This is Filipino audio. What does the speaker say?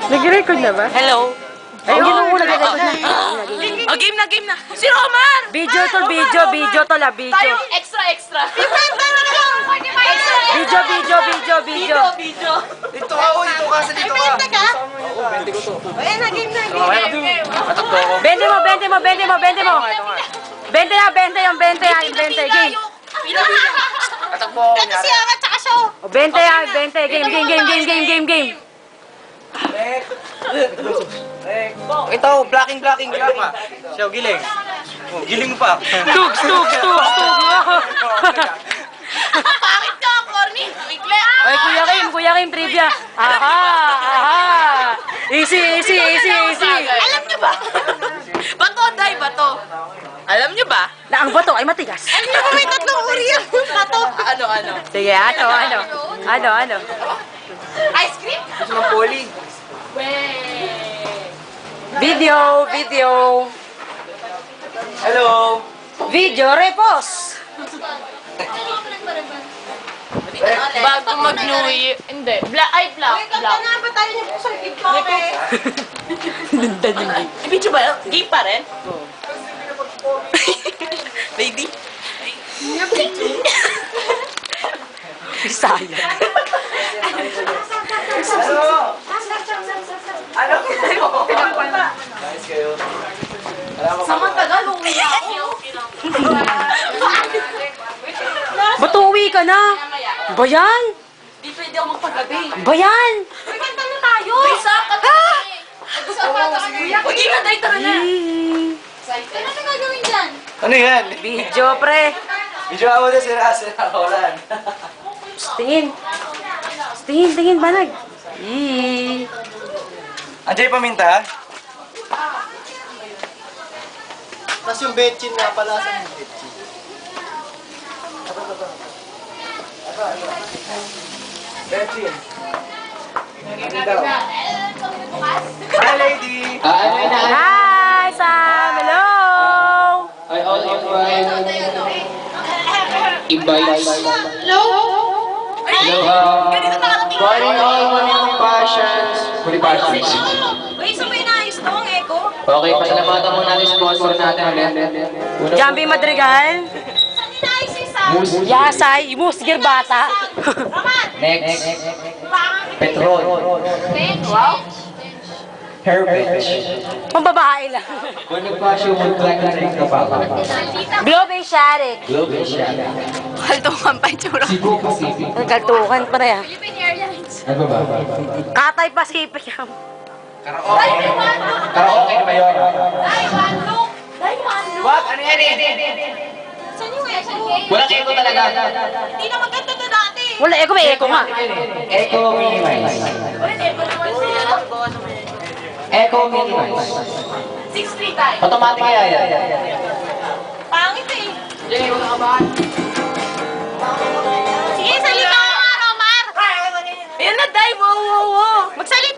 Nag-record na ba? Hello? Ayun, nag-record na. Game na, game na. Si Romar! Video to, video to la, video. Tayo extra. Video. Dito ka, oh, dito ka, sa dito ka. Oo, 20 ko to. Ayan na, game na. Matakbo ako. 20 mo. 20 yung 20 game. Matakbo ako. Kasi angat tsaka siya. O, 20 game. Ito, blocking. Siya, giling. Oh, giling mo pa. Tugs. Bakit ka, corny? Ikle. Ay, Kuya Kim, trivia. Aha. Easy. Alam nyo ba? Bato, Day, bato. Alam nyo ba? Na ang bato ay matigas. Alam nyo ba may tatlong uri yung bato? Ano? Sige, ano? Ice cream? Gusto ng poli. Video. Hello. Video, repos. Bago mag-New Year. Hindi. Black. Kanta na ba tayo niyo sa TikTok eh? Ibig ba? Game pa rin? Lady? Sayang. Ano? Nice kayo. Sama tagal, umuwi ako. Ba't uwi ka na? Bayan? Di pwede ako magpagabi. Bayan? Uy, kanta na tayo! Isa ka tayo. Huwag na tayo, tara na. Ano na gagawin dyan? Ano yan? Video, pre. Medyo ako na sira Roland. Tingin, banag. Andiyan yung paminta? Tapos yung betchin nga pala sa yung betchin. Betchin. Hi, lady! Hi, Sam. Hello. I also invite Hello? Ganito nakarating. calling all Manipuri Passions. Manipuri Passions. Uy, so may naayos to ang echo? Okay, pasalamatan mo natin sponsor natin ulit. Jambi Madrigal. Saan inaayos yung sound? Mus. Yasay. Musgir Bata. Roman! Next. Petrol. Wow! Herbage. Pambabae lang. Bonifacio would like to drink the bottle. Globe Sharik. Globe Asia. Haltungan pa yung tsura. Cebu Pacific. Nagkaltukan pa na yan. Philippine Airlines. Ano ba? Katay Pacific yan. Karaoke na ba yun? Dai, one look! Dai, one look! What? Ano yan? Saan yung echo? Walang echo talaga. Hindi na maganda to dati! Wala, eko may eko nga. Echo minimize. Ulit, echo naman siya. Echo minimize. 6-3 tayo. Automatic kaya yan. Pangit eh. Sige, salita ka nga, Romar! Ayan na, Day. Wow. Magsalita